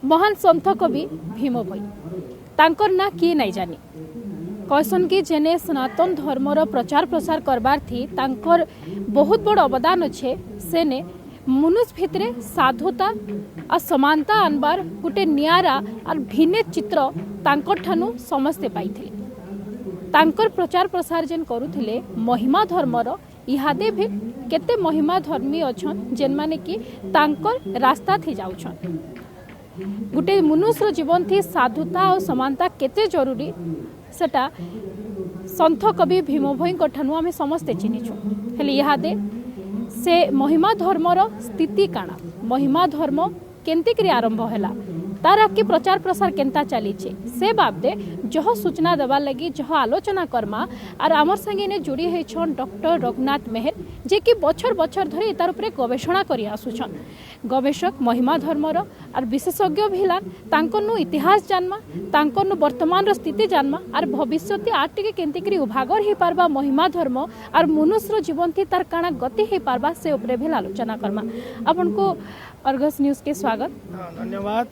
महान संत कवि भीम भोई तांकर ना किए नहीं जानी कहसन कि जेने सनातन धर्मर प्रचार प्रसार करबार थी तांकर बहुत बड़ अवदान अच्छे सेने मनुष्य भितरे साधुता और समानता आनबार गोटे नियारा और भिन्न चित्र तांकर ठानु समस्ते पाइथिले। तांकर प्रचार प्रसार जेन करुथिले महिमा धर्मर इहादे भी केते महिमा धर्मी अछन जेन माने कि तांकर रास्ता थी जाउछन। गोटे मनुष्य जीवन थी साधुता और समानता केते जरूरी सेटा संत कवि भीम भोई ठानु आमे समस्ते चिन्हिछु। हेले इहादे से महिमा धर्मर स्थिति काना महिमा धर्म केंती करी आरंभ हैला तार आगे प्रचार प्रसार केंता चली से बाबदे जह सूचना देवार लगी जह आलोचना करमा और आमर संगे ने जोड़ी होइछन डॉक्टर रघुनाथ मेहर जे कि बछर बछर धरी तार उपरे गवेषणा करी आसुछन। गवेषक महिमा धर्मर और विशेषज्ञ भिलान तांकनु इतिहास जानमा तांकनु वर्तमान रो स्थिति जानमा और भविष्य आटे केंती करी उभागर हे पारबा महिमा धर्म और मनुष्य जीवन थी तार काना गति हे पारबा से उपरे भी आलोचना करमा। आपन को अर्गस न्यूज के स्वागत धन्यवाद।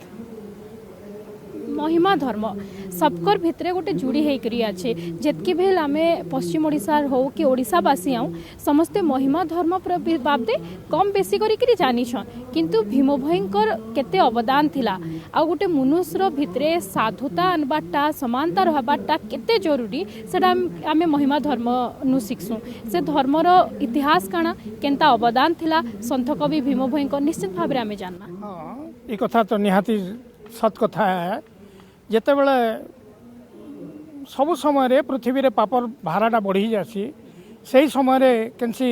महिमा धर्म सबकर भितरे गोटे जुड़ी होकर अच्छे जितकी भी आम पश्चिम ओडिशा हो कि ओडिशावासी आऊँ समस्ते महिमा धर्म बाबदे कम बेसी करी जानिछन किंतु भीम भोईंकर केते अवदान थिला आ गोटे मनुष्यर भितरे साधुता आनबाटा समानता रहबाटा केते जरूरी सेटा आम महिमा धर्म नु शिखसु। से धर्मर इतिहास काना केंता अवदान थिला संत कवि भीम भोईंकर निश्चित भाव आम जानना। हाँ ये कथा तो निहाती सत कथा है। जिते बड़े सबु समय पृथ्वी पापर भाराटा बढ़ी जासी से समय केनसी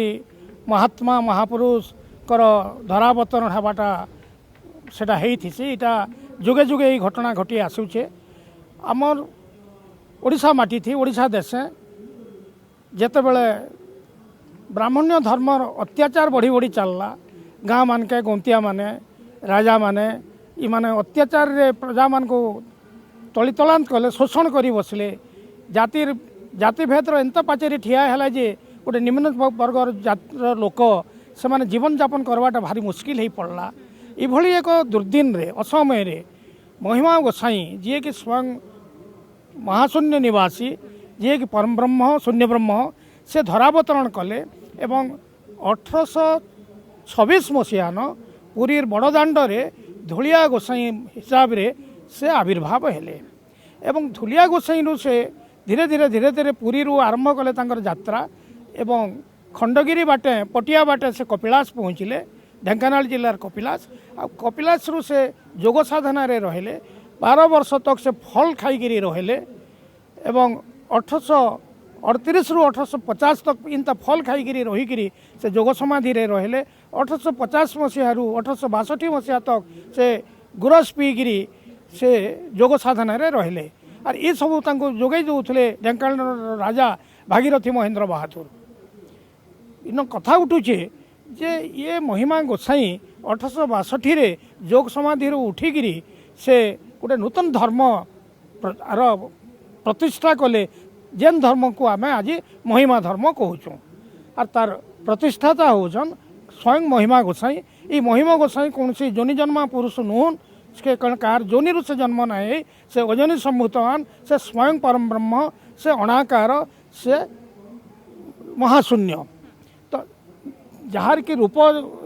महात्मा महापुरुष कर धरावतरण हवाटा सेटा हेइथिसी इटा जुगे जुगे ये घटना घटी आसुचे। आमर ओडिशा माटी थी ओडिशा देश जेते बड़े ब्राह्मण्य धर्म अत्याचार बढ़ी बढ़ी चलला गाँ मानके गंतिया माने राजा माने इमाने अत्याचार रे प्रजा मान को तली तलांत कले शोषण करी बसले जाति भेदर एंत पाचेरी ठिया है जे गोटे निम्न वर्गर जातर लोक से माने जीवन यापन करवाटा भारी मुस्किल हो पड़ला। इभली एक दुर्दिन रे असमय रे महिमा गोसाई जी कि स्वयं महाशून्य निवासी जी कि परम ब्रह्म शून्य ब्रह्म से धरावतरण कले एवं 1826 मसीहान पुरी बड़दाण्ड रे धूलिया गोसाई हिसाब रे से आविर्भाव हेले एवं धूलिया गोसाई से धीरे धीरे पुरी आरंभ कले तांकर यात्रा एवं खंडगिरी बाटे पटिया बाटे से कपिलास पहुँचले ढेंकानाल जिलार कपिलास आ कपिलास रु से जोग साधना रे रहले 12 वर्ष तक से फल खाईगिरी रहले एवं 1838 रु 1850 तक इंता फल खाईगिरी रहीकिरी से जोग समाधि रे रहले 1850 मसीह रु 1862 मसीहा तक से गुरस पीगिरी से जोग साधना रे रहले और ये सब तांको जोगे जोउथले ढेंकानाल राजा भागीरथी महेंद्र बहादुर। इन कथा उठुचे जे ये महिमा गोसाई 1862 रे जोग समाधि उठिकी से गोटे नूतन धर्म प्रतिष्ठा कले जेन धर्म को आम आज महिमा धर्म कहूँ और तार प्रतिष्ठाता होचन स्वयं महिमा गोसाई। ये महिमा गोसाई कौन सी जोनि जन्मा पुरुष नुहन के कार जोनि से जन्म ना से अजनी सम्भूतवान से स्वयं परम ब्रह्म से अणाकार से महाशून्य तो जार की रूप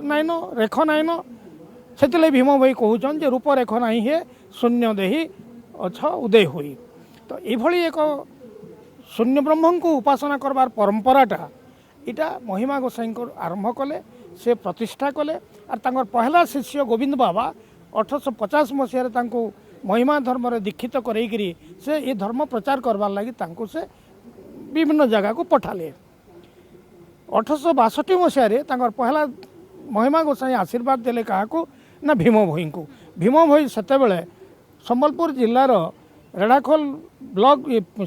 नाइन रेख नाइन से भीम भाई कहून जे रूप रेख ना है शून्य देही अच्छा उदय हुई। तो ये एक शून्य ब्रह्म को उपासना करवार परंपराटा इटा महिमा गोसाई को आरंभ कले से प्रतिष्ठा कले और तांकर पहला शिष्य गोविंद बाबा 1850 मसीह महिमा धर्म रे दीक्षित करेकरी से ये धर्म प्रचार करवार लगी तांको से विभिन्न जगह को पठाले। 1862 मसीह पहला महिमा गोसाई आशीर्वाद देले क्या ना भीम भोई को। भीम भोई सेते बेले संबलपुर जिलार रेड़ाखोल ब्लॉक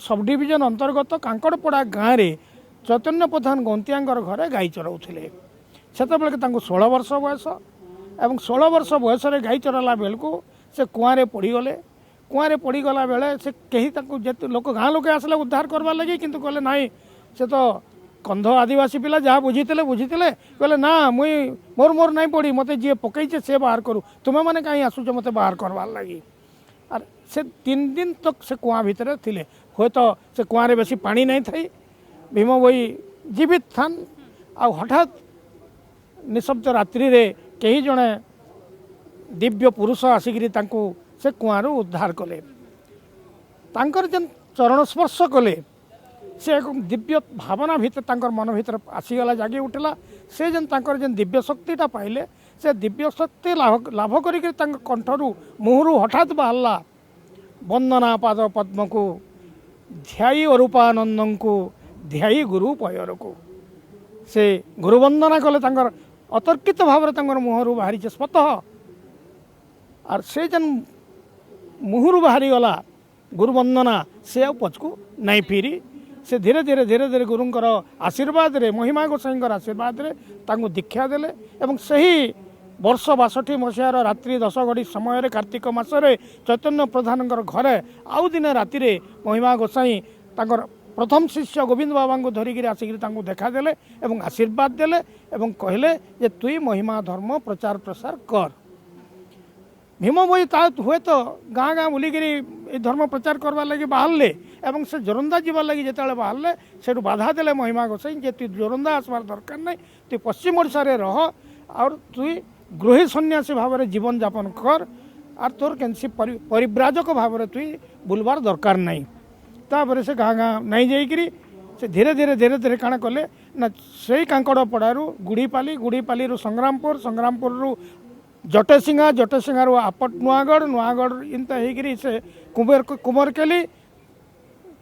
सब डिविजन अंतर्गत कांकड़पड़ा गाँव में चैतन्य प्रधान गंतियांकर घरे गाई चराउथिले। सेते बेले 16 वर्ष बयस एवं 16 वर्ष बयस गाई चराला बेलू से कुआँ पड़गले कुआँ पड़गला बेले से कहीं लोक गाँ लोक आसले उद्धार करवा लगे किंतु कहले नाई से तो कंध आदिवासी पिला जहाँ बुझीते बुझीते कहले ना मुई मोर मोर नहीं पड़ी मत जी पकईचे से बाहर करू तुम्हें मैंने कहीं आसुच मत बाहर करवार लगी आर से 3 दिन तक से कुआ भितर थिले हे तो से कुआरे बेसी पानी नहीं थी भीम भोई जीवित थान आ हठात निशब्द रात्रि रे कई जड़े दिव्य पुरुष आसिकी से कुआरू उद्धार कले तांकर जेन चरण स्पर्श कले से एक दिव्य भावना भीतर मन भीतर आसीगला जागी उठला से जेन तांकर जेन दिव्य शक्तिटा पाइले से दिव्य शक्ति लाभ करिक कंठरू मुहरु हठात बाहरला वंदना पाद पद्म को ध्यायी अरूपानंद को ध्यायी गुरु पयर को से गुरु वंदना कले तांकर अतर्कित भाव मुहरु बाहरी स्वतः और से जेन मुहरु बाहरी गला गुरु वंदना से आ पछकू नहीं फिरी से धीरे धीरे गुरुंकर आशीर्वाद रे महिमा गोसाईंकर आशीर्वाद रे तांको दीक्षा देले एवं सही वर्ष 62 मसीहार रात्रि 10 घड़ी समय कार्तिक मासरे चैतन्य प्रधान घरे आउ दिन राति रे महिमा गोसाई तांकर प्रथम शिष्य गोविंद बाबा को धरिक आसिक देखा देले एवं आशीर्वाद देले एवं कहले जे तुई महिमा धर्म प्रचार प्रसार कर भीम भोई हुए तो गाँ गाँ बुलिकी धर्म प्रचार करवा लगी बाहरले एवं से जोरंदा जीवार लगी जिते बाहरले से बाधा देले महिमा गोसाई जे तु जोरंदा आसबार दरकार नहीं तु पश्चिम ओडिशा रे रह और तुई गृही सन्यासी भाव में जीवन यापन कर और तोर कैंसी परिव्राजक भाव में तुई बुलबार दरकार नहीं तापर से गाँ गाँ नहीं जाइकरी से धीरे धीरे काण कले ना से कांकड़ पड़ारू गुड़ीपाली संग्रामपुर संग्रामपुर जटेसिंगा आपट नुआगढ़ इंता होगी से कुमरकेली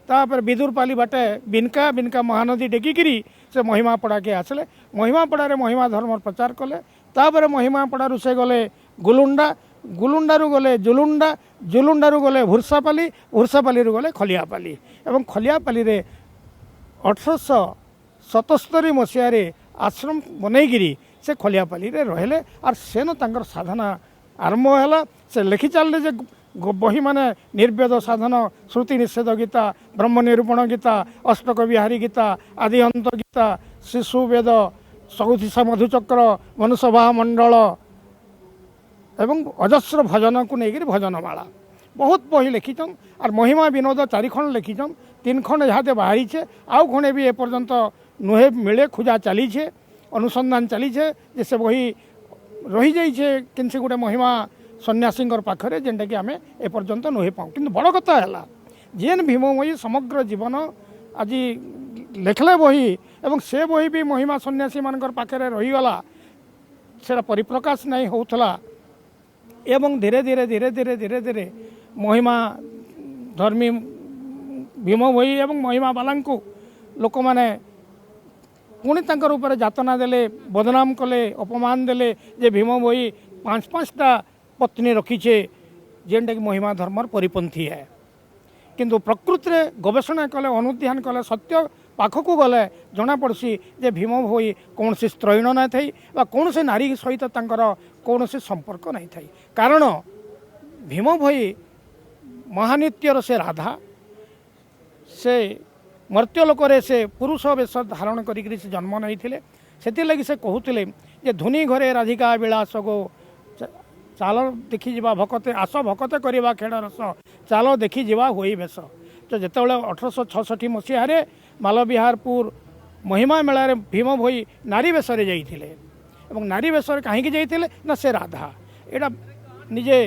तापर बिदुरपाली बाटे बिनका महानदी डेकिकी से महिमापड़ा के आसले महिमापड़ा महिमा धर्म प्रचार कले तापर महिमापड़ारू से गले गुलुंडारू गले जुलुंडारू गले भुरसापाली गले खलियापाली एवं खलियापाली रे 1877 मसीह आश्रम बनईगिरी से खलियापाली रे रहले और सेन तांकर साधना आरंभ है से लिखि चलले जे बही माने निर्वेद साधन श्रुति निषेध गीता ब्रह्म निरूपण गीता अष्टक बिहारी गीता आदि अंत गीता शिशु वेद सौतिषा मधुचक्र मनुसभा मंडल एवं अजस्र भजन को लेकर भजनमाला बहुत बही लिखिछन और महिमा विनोद 4 खंड लिखिछन 3 खंड यहाँ बाहरी छे आउ खंडे भी एपर्यंत नुहे मिले खोजा चली छे अनुसंधान चली छे जैसे बही रही जाइए किसी गोटे महिमा सन्यासी पाखरे जेनटा कि आम एपर्यंत नुहे पाऊँ कि बड़ कथा है जेन भीममयी समग्र जीवन आज लेखले बही एवं से बही भी महिमा सन्यासी मान पाखे रहीगला से परिप्रकाश नहीं होता एवं धीरे धीरे महिमा धर्मी भीम भई एवं महिमा बाला लोक मैंने पुणी तांकर ऊपर जातना देले बदनाम कले अपमान देले जे भीम भई 5-5टा पत्नी रखीचे जेनटा कि महिमा धर्मर परिपंथी है किंतु प्रकृति रे गवेषणा कले अनुध्यान कले सत्य पाखक गले जना पड़सी जे भीम भई कौन से स्त्रैण न थी कौन से नारी सहित तांकर कौन से संपर्क नहीं थी कारण भीम भई महानित्यर से राधा से मर्त्यलोक से पुरुष वेश धारण करी से जन्म नहीं थे से लगी से कहते जे धुनी घरे राधिका विलास गो चाल देखी जावा भकते आस भकते करवा खेड़ रस चाल देखी जावा हुई बेश तो जिते 1866 मसीह मालविहारपुर महिमा मेला भीम भई नारी वेश जाइए नारी वेश कहीं जाइए ना से राधा एटा निजे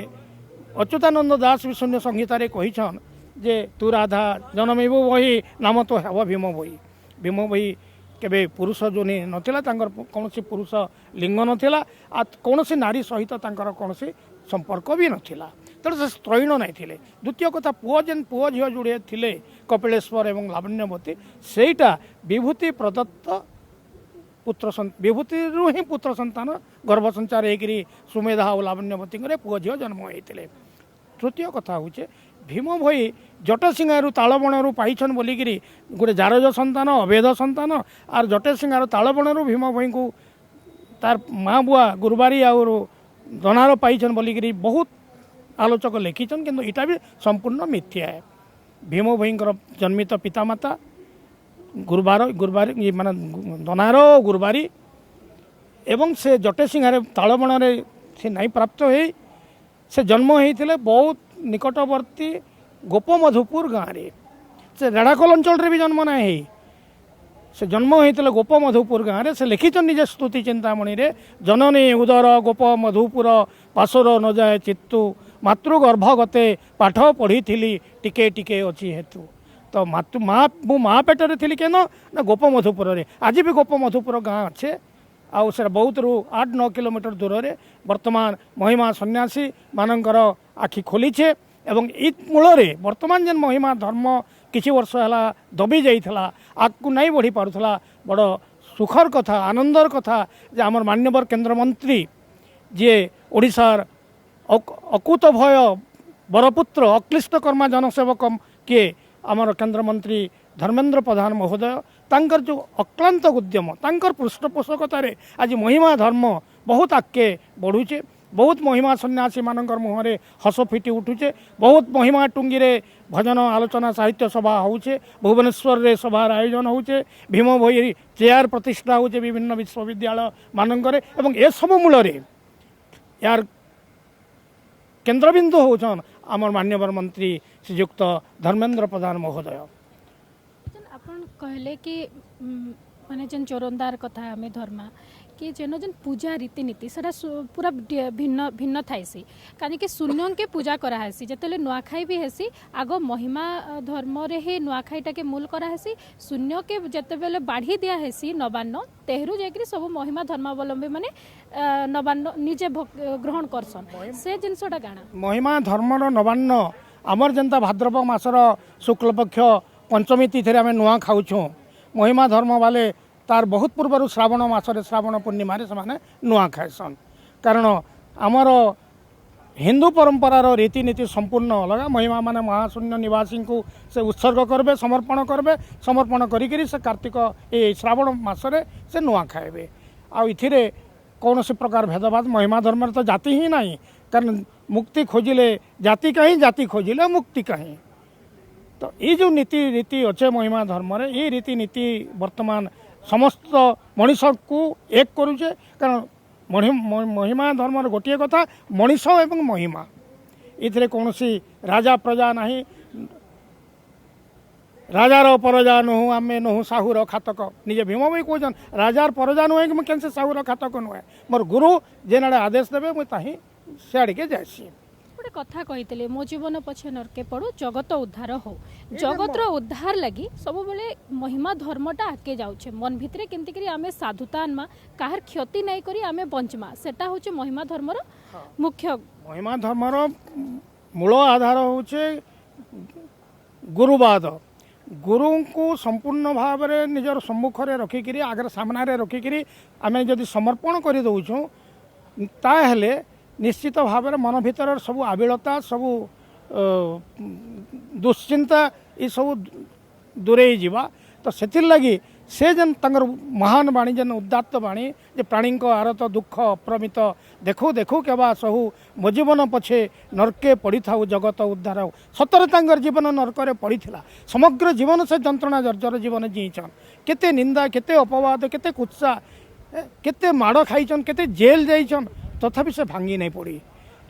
अच्युतानंद दास भी शून्य संहिता कहीछन जे तू राधा जनमेबू बही नाम तो हेब भीम भई केबे पुरुष जोनि नथिला तांकर कौनसी पुरुष लिंग नथिला आ कौनसी नारी सहित तांकर कौनसी संपर्क भी नथिला तेणु से स्त्रैण नहीं थिले द्वितीय कथा पुओ जेन पुओ झियो जोड़े थिले कपिलेश्वर एवं लावण्यवती सेटा विभूति प्रदत्त पुत्र विभूति ही पुत्र संतान गर्भ संचार होकर सुमेधा और लावण्यवती पुओ झियो जन्म होते तृतीय कथा हूँ भीम भई जटसिंहारू तालबणरू पाइछन बोलिकी गोटे जारज संतान अभेद संतान आर जटसिंहारू तालबणरू भीम भई को तार माँ बुआ गुरुबारी आउर दनार पाइछन बोलिकी बहुत आलोचक लिखिछन किंतु इटा भी संपूर्ण मिथ्या है भीम भईंकर जन्मित पितामाता गुरुबारी माने दनार गुरुबारी एवं से जटे सिंहारे तालबण से नहीं प्राप्त हो से जन्म होते बहुत निकटवर्ती गोपमधुपुर गाँव में से रेढ़ाखोल अंचल भी जन्म ना से जन्म होते गोपमधुपुर गाँव में से लिखित निज स्तुति चिंतामणि रे जननी उदर गोप मधुपुर पाशर न जाए चित्तु मातृगर्भगते पाठ पढ़ी टिके टिके अच्छी हेतु तो माँ पेटर थी केन ना गोपमधुपुर आज भी गोपमधुपुर गाँ अच्छे आउ से बहुत रू 8-9 किलोमीटर दूर रे वर्तमान महिमा सन्यासी मानकर आखि खोलीचे एवं इ मूल वर्तमान जेन महिमा धर्म किछि वर्ष है दबी जाइथला आगू नहीं बढ़ी पारुथला बड़ सुखर कथा आनंदर कथा जे आमर मान्यवर केंद्र मंत्री जे ओडिशार अकुत भय बरपुत्र अक्लिष्ट कर्मा जनसेवक किए आमर केंद्र मंत्री धर्मेंद्र प्रधान महोदय तांकर जो अक्लांत उद्यम तांकर पृष्ठपोषकतार आज महिमा धर्म बहुत आगे बढ़ुचे बहुत महिमा सन्यासी मानकर मुहरे हस फिटी उठुचे बहुत महिमा टुंगी रे भजन आलोचना साहित्य सभा होचे भुवनेश्वर रे सभार आयोजन होचे भीम भोई चेयर प्रतिष्ठा होचे विभिन्न विश्वविद्यालय मानकर एवं ए सब मूल यार केन्द्रबिंदु होचन आमर मान्यवर मंत्री श्रीयुक्त धर्मेंद्र प्रधान महोदय आपण कहले कि माने जेन चोरंदार कथा आमे धर्मा कि जेन जेन पूजा रीतिनीति सेटा पूरा भिन्न भिन्न थाइसी काहे कि शून्य के पूजा करा हैसी जतेले नुआखाई भी हैसी आगो महिमा धर्म रे ही नुआखाईटा के मूल करा हैसी शून्य के जतेबेले बाढ़ी दिया हैसी नवान्न तेहरू जेकरी सब महिमा धर्मावलंबी माने नवान्न निजे ग्रहण करसन से जिनसटा गाना महिमा धर्मर नवान्न आमर जनता भाद्रपद मासर शुक्ल पक्ष पंचमी तिथि आम नुआ खाऊँ महिमा धर्म वाले तार बहुत पूर्व श्रावण मासरे श्रावण पूर्णिम से नुआ खाएसन कारण आमर हिंदू परंपरार रीतिनीति संपूर्ण अलग महिमा माने महाशून्य निवासी को से उत्सर्ग करबे समर्पण करी से कार्तिक ये श्रावण मासरे से नुआ खाएबे आथिरे कौन प्रकार भेदभाव महिमा धर्म तो जाति ही नहीं कारण मुक्ति खोजिले जाति कहीं जाति खोजिले मुक्ति कहीं तो ये जो नीति रीति अच्छे महिमा धर्म रे ये रीतिनीति वर्तमान समस्त मनीष को एक करुचे कारण महिमा धर्म गोटे कथा मनीष एवं महिमा इथिरे कौन राजा प्रजा नहीं राजार परजा नुह आम नुह साहुर खातक निजे भीम भाई कहन राजार परजा नुहे कि मुझे साहुर खातक नुहे मोर गुरु जेन आदेश देवे मुझे सियाड़े के जासी गोटे कथा कही मो जीवन पछे नरके पड़ू जगत उद्धार हो जगतर उद्धार लगी सब बेले महिमा धर्मटा आगे जाऊे मन भितर केमती आम साधुता आनमा काहार क्षति नहीं करी आम बंचमा सेटा होचे महिमा धर्मर मुख्य महिमा धर्मर मूल आधार होचे गुरुवाद गुरु को संपूर्ण भाव में निजर सम्मुख में रखिकी आगे सामने रखिकी आम जदि समर्पण कर दौचु ताहले निश्चित भाव में मन भीतर सब आबिलता सब दुश्चिंता ये सब दूरे जावा तो से लगी से जेन तंगर महान बाणी जेन उदात्त बाणी जे प्राणी आरत दुख अप्रमित देखू देखू केबा सहु मो जीवन पछे नरके पड़ी था जगत उद्धार सतरे तांगर जीवन नरकरे पड़ी समग्र जीवन से जंत्रणा जर्जर जीवन जीचन केते निंदा केते अपवाद केते कुत्सा केते माड़ खाइचन केते जेल जाइचन तथापि से भांगी नहीं पड़ी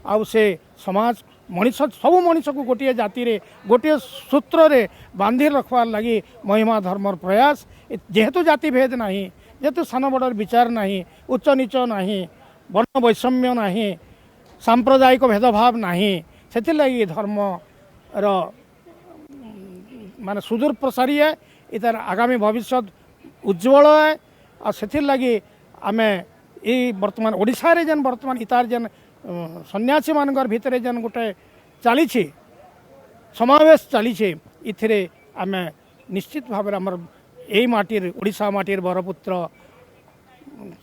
आउ से समाज मनीष सब मनीष को गोटे जाति रे गोटे सूत्र रे बांधि रखवार लगी महिमा धर्मर प्रयास जेहेतु जाति भेद नहीं जेहेतु सान बड़ विचार नहीं उच्च नीच नहीं वर्ण वैषम्य नहीं सांप्रदायिक भेदभाव नहीं से लगी धर्म माने सुदूर प्रसारी है इतार आगामी भविष्य उज्ज्वल है और से लगी आमे ये वर्तमान ओडिशा रे जेन वर्तमान इतार जेन सन्यासी मानकर भितर जेन गोटे चली समावेश चली इथिरे आम निश्चित भाव आमर यही माटीर ओडिशा माटीर बरपुत्र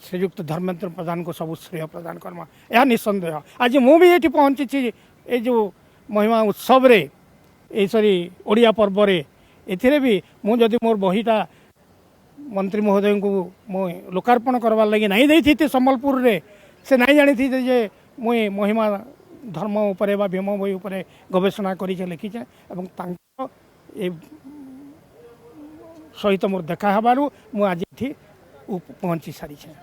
श्रीयुक्त धर्मेंद्र प्रधान को सब श्रेय प्रदान करमा यह निसंदेह आज मु भी ये पहुँची ये जो महिमा उत्सव रे सरी ओडिया पर्व रे एथिरे भी मु जदि मोर बहीटा मंत्री महोदय को मुई लोकार्पण करवार लगी नहीं देती थी संबलपुर रे से नहीं जानी थी जे मुई महिमा धर्म उपरे बा भीम भई उपरे गवेषणा करी लिखीचे एवं तांको ए सहित मोर देखा हेबारु मु आज एठी पहुंची सारी छे।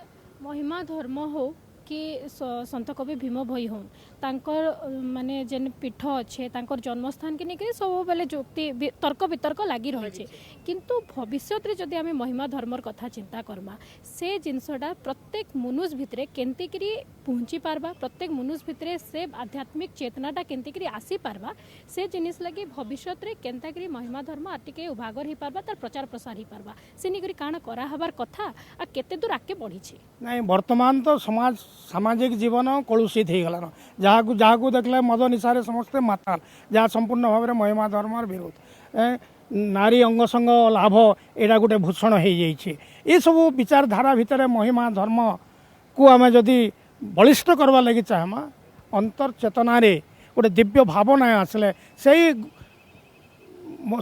महिमा धर्म हो कि संत कवि भीम भोई हो तांकर माने जेन पीठ अच्छे तांकर जन्मस्थान के लेकिन सब बेले जुक्ति तर्क वितर्क लगी रही किंतु भविष्य रे जदि आमे महिमा धर्मर कथा चिंता करमा से जिनसटा प्रत्येक मनुष्य भितरे केंतिकरी पहुँची पारबा प्रत्येक मनुष्य भितरे से आध्यात्मिक चेतनाटा केंतिकरी आसी पारबा से जिनिस लगी भविष्य रे केंताकरी महिमा धर्म आटिके उभागर ही पारबा तार प्रचार प्रसार ही पारबा से निकरी काना करा हबार कथा आ केते दूर आके बढ़ी छी नहीं वर्तमान तो समाज सामाजिक जीवन कलुषित हो गलान जहाँ को देखले मद निशारे समस्ते माताल जहाँ संपूर्ण भाव में महिमा धर्मर विरोध नारी अंगसंग लाभ एटा गोटे भूषण हो जाइए ये सब विचारधारा भितर महिमा धर्म को आम जदि बलिष्ठ करवा लगी चाहमा अंतर चेतना गोटे दिव्य भावना आसले से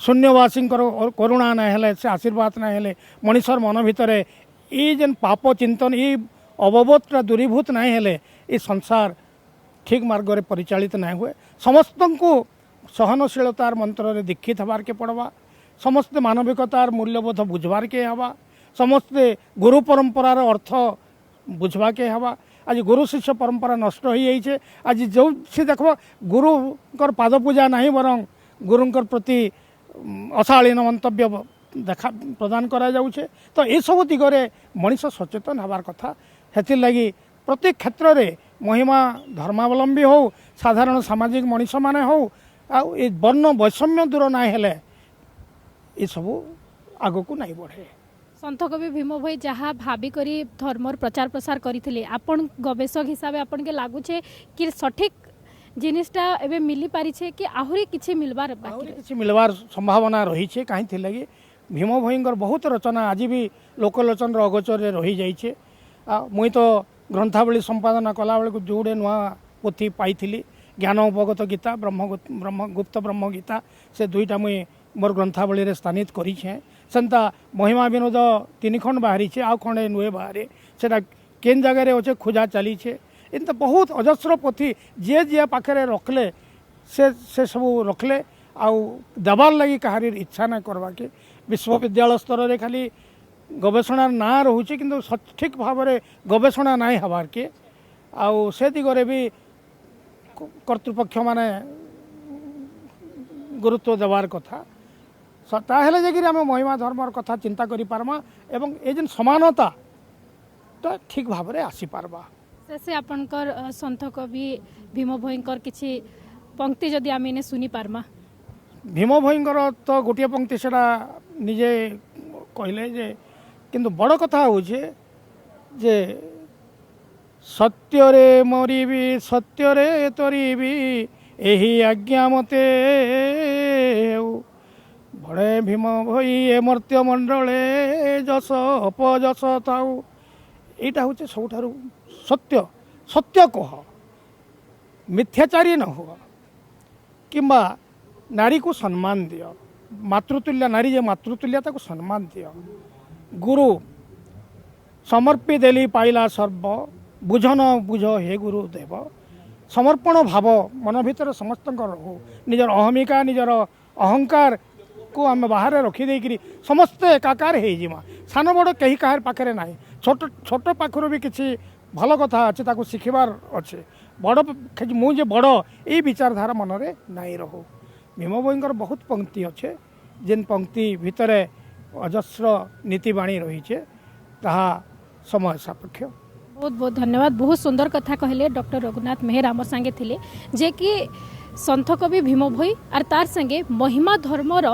शून्यवासी करुणा ना हेले से आशीर्वाद ना हेले मनीषर मन भितर ये जेन पाप चिंतन ये अवबोधटा दूरीभूत नहीं हेले ये संसार ठीक मार्ग में परिचालित नहीं हुए समस्त को सहनशीलतार मंत्र रे दीक्षित हबार के पड़वा समस्ते मानविकतार मूल्यबोध बुझबार के हवा समस्ते गुरु परंपरार अर्थ बुझवा के हवा आज गुरु शिष्य परंपरा नष्ट हो जाइए आज जो सी देख गुरुकर पाद पूजा नहीं बरं गुरुंकर प्रति अशालीन मंतव्य देखा प्रदान करा जाउछे तो ये सब दिगरे मनीष सचेतन हबार कथा हेतिर लगी प्रत्येक क्षेत्र में महिमा धर्मावलंबी हो साधारण सामाजिक मनीष माने हो आ वर्ण वैषम्य दूर ना हेले ये सब आग को नहीं बढ़े। संत कवि भीम भोई जहाँ भावी करी धर्मर प्रचार प्रसार करथिले आपण गवेषक हिसाब से आपन के लागुछे कि सठिक जिनिसटा एबे मिली पारी छे कि आहुरी किछि मिलबार बाकी किछि मिलबार संभावना रही छे काहे थे लगी भीम भोईंकर बहुत रचना आज भी लोकलोचन अगोचर रही जाइए मुई तो ग्रंथावली संपादना कला बेलू जोड़े नुआ पोथी पाई ज्ञान उपगत गीता गुप्त ब्रह्म गीता से दुईटा मुई मोर ग्रंथावली रे स्थानित करिछे सेंता महिमा विनोद 3 खंड बाहरी छे आ खंडे नुए बाहरे सेटा केन जगह रे अच्छे खोजा चली छे इनता बहुत अजस्र पोथी जे पाखे रखले से सब रखले आउ देवार लगी कहार इच्छा ना करवा के विश्वविद्यालय स्तर रे खाली गवेषणा ना रोचे किंतु सठिक भाव में गवेषणा ना हबार के आउ से दिगरे भी कर्तृपक्ष माने गुरुत्व देवार कथा ताहेले जगिरी आम महिमा धर्मर कथा चिंता करि पारमा एवं ए जेन समानता तो ठीक भाव में आसी पारबा से आपनकर संत कवि भीम भोईंकर किछि पंक्ति जदि आम इने सुनी पारमा भीम भोईंकर तो गोटे पंक्ति सेटा निजे कहले जे किंतु बड़ कथा होचे जे सत्य रे मरिबी सत्य रे तरिबी एही आज्ञा मते बड़े भीम भई ए मर्त्य मंडले जस अपजस ताऊ एटा होचे सबठारु सत्य सत्य कह मिथ्याचारी न हो किंबा नारी को सम्मान दियो मातृतुल्य नारी जे मातृतुल्य ताको सम्मान दियो गुरु समर्पी देली पाइला सर्व बुझ न बुझ हे गुरु देव समर्पण भाव मन भीतर समस्त रहू निजर अहमिका निजर अहंकार को आम बाहर रखीदे समस्ते एकाकार हो सान बड़ कहीं कहार पाखे ना छोट छोट पाखर भी किसी भल कथा अच्छे ताको शिखबार अच्छे बड़ मुझे बड़ ये विचारधारा मन में नाई रहू भीम भोईंकर बहुत पंक्ति अच्छे जेन पंक्ति भितर अजस्र नीतिवाणी रही है ताहा समय सापेक्ष। बहुत बहुत धन्यवाद बहुत सुंदर कथा कहले डॉक्टर रघुनाथ मेहर आम संगे थिले जे कि संत कवि भीम भोई आर तार संगे महिमा धर्मर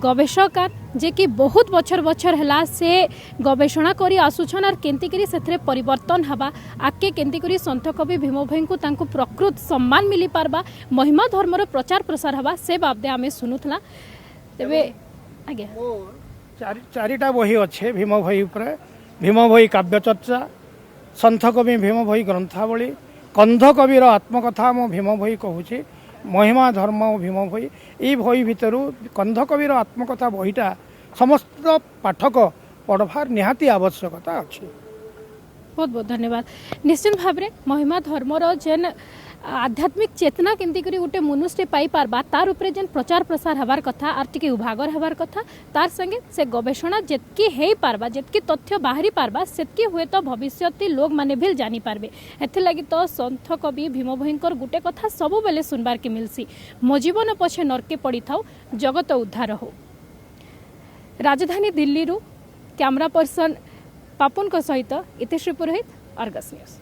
गवेषकार जे कि बहुत बछर बछर हला से गवेषणा करी आसुछन आर केंती करी सेथरे परिवर्तन हबा आके केंती करी संत कवि भीम भोई को तांको प्रकृत सम्मान मिली पारबा महिमा धर्मर प्रचार प्रसार हबा से बाबदे आमे सुनुथला तेबे आगे चारिटा बही अच्छे भीम भोई उपरे भीम भोई काव्य चर्चा संत कवि भीम भोई ग्रंथावली कंध कविर आत्मकथा मो भीम भोई कहूँ महिमा धर्म भीम भोई ये बही भितर कंध कविर आत्मकथा बहीटा समस्त पाठक पढ़वार निहाती आवश्यकता अच्छी। बहुत बहुत धन्यवाद निश्चित भाव में महिमा धर्मर जेन आध्यात्मिक चेतना केमती करी गोटे मनुष्य पाई पारबा तार उपरे जेन प्रचार प्रसार हबार कथा आर टिके उभागर हबार कथा तार संगे से गवेषणा जेतकी हेई पारबा जेतकी तथ्य बाहरी पारबा सेतकी हुए तो भविष्य लोग माने भी जानी पारबे। एथे लगी तो संत कवि भीम भोईंकर गुटे कथा सबु बेले सुनबार के मिलसी, मो जीवन पछे नरके पड़ी थाउ जगत उद्धार हो। राजधानी दिल्ली रु कैमरा पर्सन पापुन को सहित इतिश्री पुरोहित, अर्गस न्यूज।